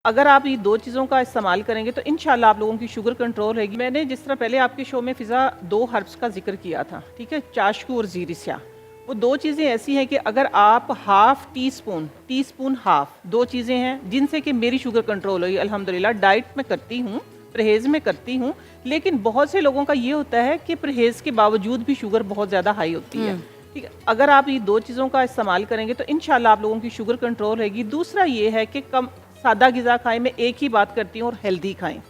अगर आप ये 2 चीज़ों का इस्तेमाल करेंगे तो इंशाल्लाह आप लोगों की शुगर कंट्रोल रहेगी। मैंने जिस तरह पहले आपके शो में फ़िज़ा 2 हर्ब्स का ज़िक्र किया था, ठीक है? चाशकू और ज़ीर स्याह। वो 2 चीज़ें ऐसी हैं कि अगर आप हाफ़ टीस्पून हाफ़ 2 चीज़ें हैं जिनसे कि मेरी शुगर कंट्रोल हुई अल्हम्दुलिल्लाह। डाइट मैं करती हूँ, परहेज़ में करती हूँ, लेकिन बहुत से लोगों का ये होता है कि परहेज़ के बावजूद भी शुगर बहुत ज़्यादा हाई होती है। ठीक है? अगर आप ये 2 चीज़ों का इस्तेमाल करेंगे तो इंशाल्लाह आप लोगों की शुगर कंट्रोल रहेगी। दूसरा ये है कि कम सादा ग़िज़ा खाएँ। मैं एक ही बात करती हूँ, और हेल्दी खाएँ।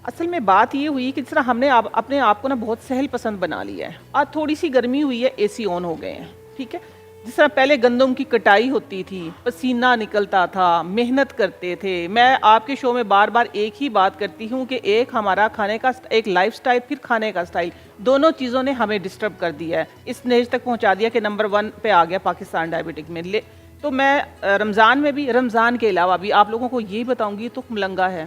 असल में बात ये हुई कि जिस तरह हमने अपने आप को ना बहुत सहल पसंद बना लिया है। आज थोड़ी सी गर्मी हुई है, एसी ऑन हो गए हैं, ठीक है? जिस तरह पहले गंदम की कटाई होती थी, पसीना निकलता था, मेहनत करते थे। मैं आपके शो में बार बार एक ही बात करती हूँ कि एक हमारा खाने का एक लाइफस्टाइल, फिर खाने का स्टाइल, दोनों चीज़ों ने हमें डिस्टर्ब कर दिया है। इस स्टेज तक पहुँचा दिया कि नंबर 1 पे आ गया पाकिस्तान डायबिटिक में। तो मैं रमज़ान में भी, रमज़ान के अलावा भी आप लोगों को यही बताऊँगी, तो मुलंगा है,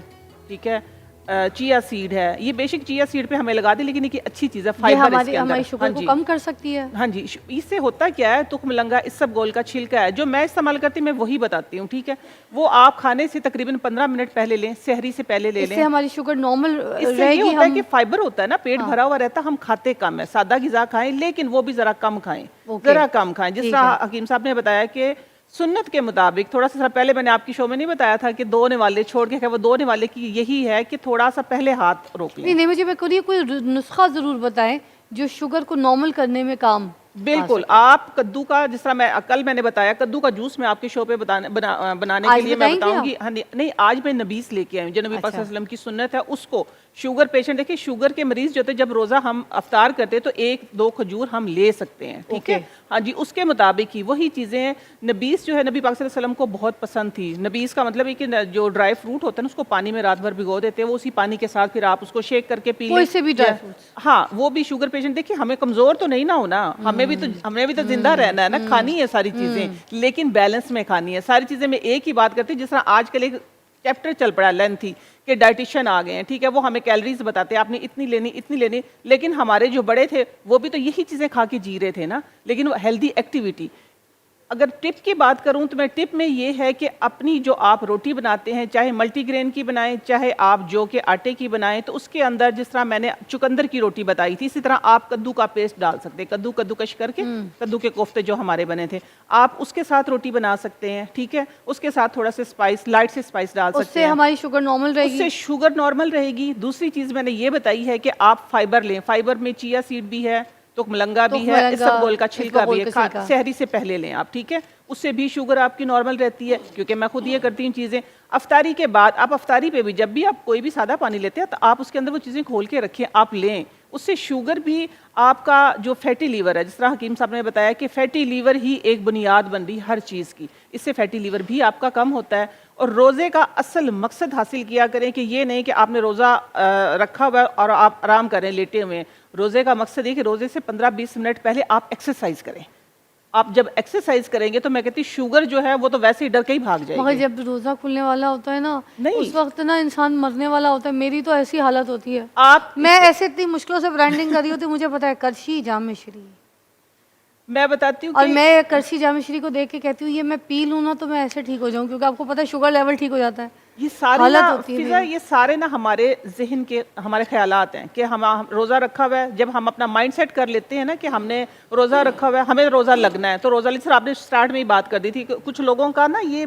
ठीक है? चिया सीड है। ये बेसिक चिया सीड पे हमें लगा दी, लेकिन ये अच्छी चीज़ है, फाइबर इसके अंदर। हमारी शुगर को कम कर सकती है। हाँ जी, इससे होता क्या है, तुखमलंगा, इसबगोल का छिलका है जो मैं इस्तेमाल करती हूँ, मैं वही बताती हूँ, ठीक है? वो आप खाने से तकरीबन 15 मिनट पहले लें, सहरी से पहले ले लें। इससे हमारी शुगर नॉर्मल इससे ये होता है कि फाइबर होता है ना, पेट भरा हुआ रहता है, हम खाते कम है। सादा ग़िज़ा खाएं, लेकिन वो भी ज़रा कम खाएं, ज़रा कम खाएं। जिस तरह हकीम साहब ने बताया कि सुन्नत के मुताबिक, थोड़ा सा पहले मैंने आपकी शो में नहीं बताया था कि 2 निवाले छोड़ के, वो 2 निवाले की यही है कि थोड़ा सा पहले हाथ रोक लें। नहीं, मुझे कोई नुस्खा ज़रूर बताएं जो शुगर को नॉर्मल करने में काम। बिल्कुल, आप कद्दू का, जिस तरह कल मैंने बताया, कद्दू का जूस मैं आपके शो पे बनाने के लिए मैं बताऊंगी। हाँ नहीं, आज मैं नबीस लेके आई हूँ, जो नबी पाक सल्लल्लाहु अलैहि वसल्लम की सुन्नत है उसको। शुगर पेशेंट, देखिए शुगर के मरीज जो थे, जब रोज़ा हम अफ्तार करते हैं तो 1-2 खजूर हम ले सकते हैं, ठीक है? हाँ जी, उसके मुताबिक ही वही चीज़ें हैं। नबीस जो है, नबी पाक सल्लल्लाहु अलैहि वसल्लम को बहुत पसंद थी। नबीस का मतलब है कि जो ड्राई फ्रूट होता है ना, उसको पानी में रात भर भिगो देते हैं, वो उसी पानी के साथ फिर आप उसको शेक करके पी लें। हाँ, वो भी शुगर पेशेंट, देखिए हमें कमज़ोर तो नहीं ना होना, हमें भी तो जिंदा रहना है ना, खानी है सारी चीज़ें, लेकिन बैलेंस में खानी है सारी चीज़ें। मैं एक ही बात करती हूँ, जिस तरह आजकल एक चैप्टर चल पड़ा लेंथी कि डाइटिशियन आ गए हैं, ठीक है? वो हमें कैलोरीज बताते हैं, आपने इतनी लेनी, लेकिन हमारे जो बड़े थे वो भी तो यही चीज़ें खा के जी रहे थे ना, लेकिन वो हेल्दी एक्टिविटी। अगर टिप की बात करूं तो मैं टिप में ये है कि अपनी जो आप रोटी बनाते हैं, चाहे मल्टीग्रेन की बनाएं, चाहे आप जौ के आटे की बनाएं, तो उसके अंदर जिस तरह मैंने चुकंदर की रोटी बताई थी, इसी तरह आप कद्दू का पेस्ट डाल सकते हैं। कद्दूकश करके कद्दू के कोफ्ते जो हमारे बने थे, आप उसके साथ रोटी बना सकते हैं, ठीक है? उसके साथ थोड़ा सा स्पाइस, लाइट से स्पाइस डाल सकते हैं, उससे हमारी शुगर नॉर्मल रहेगी। उससे शुगर नॉर्मल रहेगी। दूसरी चीज़ मैंने ये बताई है कि आप फाइबर लें। फाइबर में चिया सीड भी है, तुखमलंगा भी है, इसबगोल का छिलका भी है। सहरी से पहले लें आप, ठीक है? उससे भी शुगर आपकी नॉर्मल रहती है, क्योंकि मैं खुद ये करती हूँ चीज़ें। अफ्तारी के बाद आप अफ्तारी पे भी, जब भी आप कोई भी सादा पानी लेते हैं, तो आप उसके अंदर वो चीज़ें खोल के रखें, आप लें। उससे शुगर भी, आपका जो फैटी लीवर है, जिस तरह हकीम साहब ने बताया कि फैटी लीवर ही एक बुनियाद बन रही हर चीज़ की, इससे फैटी लीवर भी आपका कम होता है। और रोज़े का असल मकसद हासिल किया करें कि ये नहीं कि आपने रोज़ा रखा हुआ है और आप आराम करें लेटे हुए। रोज़े का मकसद ये कि रोज़े से 15-20 मिनट पहले आप एक्सरसाइज करें। आप जब एक्सरसाइज करेंगे तो मैं कहती हूँ शुगर जो है वो तो वैसे ही डर के ही भाग जाएगी। मगर जब रोजा खुलने वाला होता है ना, उस वक्त ना इंसान मरने वाला होता है। मेरी तो ऐसी हालत होती है, मैं ऐसे इतनी मुश्किलों से ब्रांडिंग कर रही होती, मुझे पता है करशी जाम श्री, मैं बताती हूँ, और मैं करशी जाम श्री को देख के कहती हूँ ये मैं पी लूँ ना तो मैं ऐसे ठीक हो जाऊँ, क्योंकि आपको पता है शुगर लेवल ठीक हो जाता है। ये सारे ना फिजा, ये सारे ना हमारे जहन के, हमारे ख्यालात हैं कि हम रोज़ा रखा हुआ है। जब हम अपना माइंड सेट कर लेते हैं ना कि हमने रोज़ा रखा हुआ है, हमें रोज़ा लगना है, तो रोज़ा, सर आपने स्टार्ट में ही बात कर दी थी कि कुछ लोगों का ना ये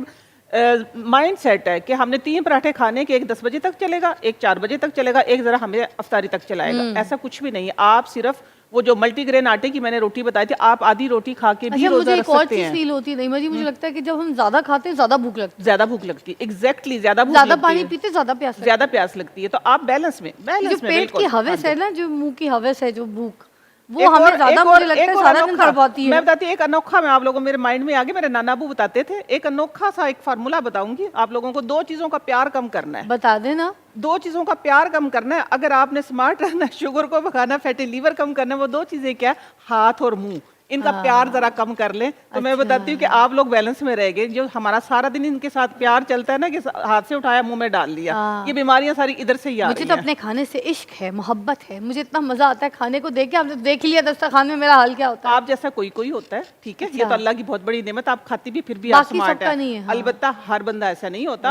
माइंड सेट है कि हमने 3 पराठे खाने के, एक 10 बजे तक चलेगा, एक 4 बजे तक चलेगा, एक ज़रा हमें अफ्तारी तक चलाएगा। ऐसा कुछ भी नहीं है। आप सिर्फ वो जो मल्टीग्रेन आटे की मैंने रोटी बताई थी, आप आधी रोटी खा के भी रोजा रख सकते हैं। मुझे एक और चीज फील होती है, मुझे लगता है कि जब हम ज्यादा खाते हैं ज्यादा भूख लगती है। ज्यादा भूख लगती है, एग्जैक्टली, ज्यादा पानी पीते ज्यादा प्यास लगती है। तो आप बैलेंस में पेट की हवस है ना, जो मुंह की हवस है, जो भूख, वो हमें ज्यादा मुझे लगता है सारा दिन कर पाती है। मैं बताती हूँ एक अनोखा, मैं आप लोगों मेरे माइंड में आगे, मेरे नाना अबू बताते थे, एक अनोखा सा एक फार्मूला बताऊंगी आप लोगों को। 2 चीजों का प्यार कम करना है। बता देना। 2 चीजों का प्यार कम करना है। अगर आपने स्मार्ट रहना है, शुगर को भगाना, फैटी लीवर कम करना है, वो 2 चीजें क्या है? हाथ और मुंह। इनका प्यार जरा कम कर लें तो मैं बताती हूँ कि आप लोग बैलेंस में रह गए। जो हमारा सारा दिन इनके साथ प्यार चलता है ना कि हाथ से उठाया मुंह में डाल लिया, ये बीमारियां सारी इधर से ही आ रही हैं। मुझे तो अपने खाने से इश्क है, मोहब्बत है, मुझे इतना मजा आता है खाने को देख के। आपने देख लिया दस्तरखान में मेरा हाल क्या होता है। आप जैसा कोई कोई होता है, ठीक है, ये तो अल्लाह की बहुत बड़ी नेमत, आप खाती भी फिर भी बाकी स्मार्ट सबका है। नहीं है, हाँ। अलबत्ता हर बंदा ऐसा नहीं होता।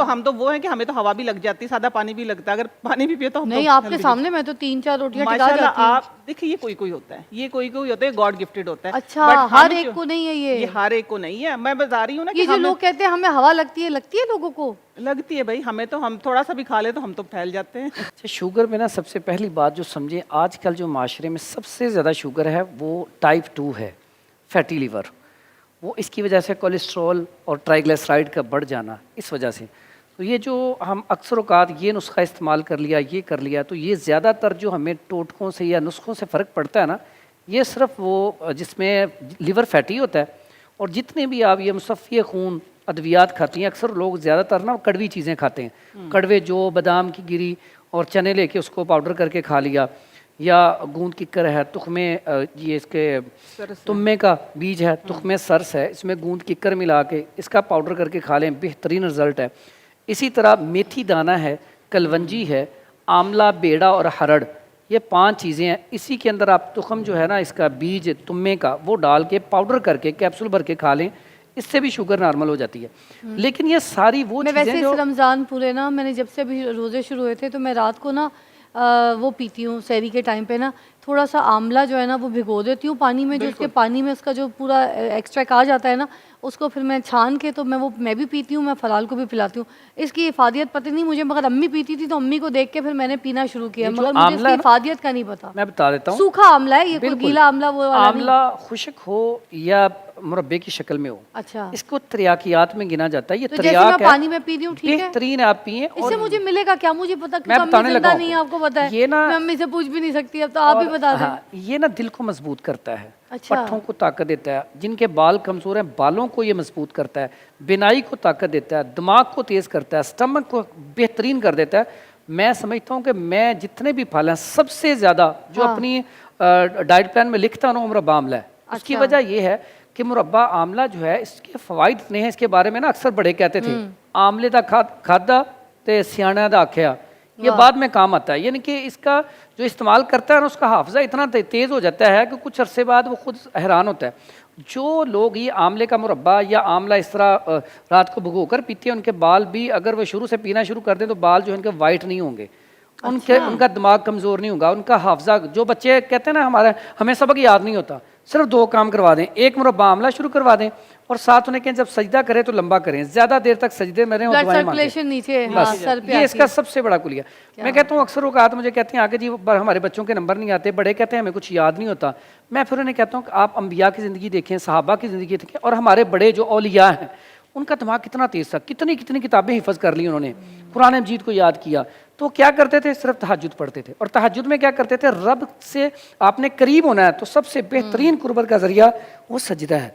हम तो वो है कि हमें तो हवा भी लग जाती है, सादा पानी भी लगता है, अगर पानी भी पिए तो हम नहीं, तो आपके सामने मैं तो 3-4 रोटियां टिका माशाल्लाह। जाती हूँ। आप देखिए, ये कोई कोई होता है, ये कोई कोई होता है, गॉड गिफ्टेड होता है। अच्छा, But हर हम एक को नहीं है ये हर एक को नहीं है। मैं बता रही हूँ ना ये कि जो लोग कहते हैं हमें हवा लगती है लोगों को। लगती है भाई, हमें तो हम थोड़ा सा भी खा ले तो हम तो फैल जाते हैं। अच्छा, शुगर में ना सबसे पहली बात जो समझें, आजकल जो माशरे में सबसे ज़्यादा शुगर है वो टाइप 2 है, फैटी लीवर। वो इसकी वजह से कोलेस्ट्रॉल और ट्राइग्लिसराइड का बढ़ जाना, इस वजह से। तो ये जो हम अक्सर औकात ये नुस्खा इस्तेमाल कर लिया, ये कर लिया, तो ये ज़्यादातर जो हमें टोटकों से या नुस्खों से फ़र्क पड़ता है ना, ये सिर्फ वो जिसमें लिवर फैटी होता है। और जितने भी आप ये मुसफ़्फ़ी खून अद्वियात खाती हैं, अक्सर लोग ज़्यादातर ना कड़वी चीज़ें खाते हैं, कड़वे जो बादाम की गिरी और चने लेके उसको पाउडर करके खा लिया, या गूंद किक्कर है, तुख़्मे ये इसके तुम्मे का बीज है, तुख़्मे सरस है, इसमें गूंद किक्कर मिला के इसका पाउडर करके खा लें, बेहतरीन रिज़ल्ट है। इसी तरह मेथी दाना है, कलवंजी है, आंवला, बेड़ा और हरड़, ये 5 चीज़ें हैं। इसी के अंदर आप तुख़म जो है ना इसका बीज तुम्मे का वो डाल के पाउडर करके कैप्सूल भर के खा लें, इससे भी शुगर नॉर्मल हो जाती है। लेकिन ये सारी वो मैं चीज़ें वैसे जो इस रमज़ान पूरे ना, मैंने जब से अभी रोज़े शुरू हुए थे तो मैं रात को ना वो पीती हूँ सहरी के टाइम पे ना, थोड़ा सा आंवला जो है ना वो भिगो देती हूँ पानी में, जो उसके पानी में उसका जो पूरा एक्सट्रैक्ट आ जाता है ना, उसको फिर मैं छान के तो मैं भी पीती हूँ, मैं फलाल को भी पिलाती हूँ। इसकी इफादियत पता नहीं मुझे, मगर अम्मी पीती थी तो अम्मी को देख के फिर मैंने पीना शुरू किया, मगर मुझे इसकी इफादियत का नहीं पता। मैं बता देता हूँ, सूखा आंवला है ये, कोई गीला आंवला वो वाला नहीं। आंवला खुश्क हो या मुरब्बे की शक्ल में हो, अच्छा, इसको त्रियाकियात में गिना जाता है। ये तो जैसे त्रियाक मैं पानी में पी रही हूँ, ठीक है, बेहतरीन आप पिए। इससे मुझे मिलेगा क्या, मुझे पता, मैं बताने लगा नहीं है, आपको पता है, ये ना, मैं अम्मी से पूछ भी नहीं सकती, अब तो आप ही बता दें। हाँ, ये ना दिल को मजबूत करता है, अच्छा। पट्ठों को ताकत देता है, जिनके बाल कमजोर हैं बालों को ये मजबूत करता है, बिनाई को ताकत देता है, दिमाग को तेज करता है, स्टमक को बेहतरीन कर देता है। मैं समझता हूँ कि मैं जितने भी फल हैं सबसे ज़्यादा जो अपनी डाइट प्लान में लिखता हूँ मुरब्बा आमला है। उसकी वजह यह है कि मुरब्बा आमला जो है इसके फ़वाइद इतने हैं, इसके बारे में ना अक्सर बड़े कहते थे आमले दा खादा ते सियाणा दा आख्या, ये बाद में काम आता है। यानी कि इसका जो इस्तेमाल करता है ना उसका हाफजा इतना तेज़ हो जाता है कि कुछ अरसे बाद वो खुद हैरान होता है। जो लोग ये आमले का मुरब्बा या आमला इस तरह रात को भिगोकर पीते हैं, उनके बाल भी अगर वो शुरू से पीना शुरू कर दें तो बाल जो है उनके वाइट नहीं होंगे, उनका दिमाग कमज़ोर नहीं होगा, उनका हाफजा, जो बच्चे कहते हैं ना हमें सबक याद नहीं होता, सिर्फ 2 काम करवा दें, एक मुरब्बा आमला शुरू करवा दें और साथ उन्हें कहें जब सजदा करें तो लंबा करें, ज़्यादा देर तक सजदे में रहें और दुआएं मांगें। नीचे, बस हाँ, सर पे ये इसका सबसे बड़ा कुलिया। मैं कहता हूँ अक्सर औकात मुझे कहते हैं आगे जी हमारे बच्चों के नंबर नहीं आते, बड़े कहते हैं हमें कुछ याद नहीं होता। मैं फिर उन्हें कहता हूँ कि आप अंबिया की ज़िंदगी देखें, सहाबा की ज़िंदगी देखें, और हमारे बड़े जो औलिया हैं उनका दिमाग कितना तेज़ था, कितनी कितनी किताबें हिफ़्ज़ कर ली उन्होंने, कुरान मजीद को याद किया। तो क्या करते थे, सिर्फ तहज्जुद पढ़ते थे, और तहज्जुद में क्या करते थे, रब से आपने करीब होना है तो सबसे बेहतरीन कुर्बत का ज़रिया वो सजदा है।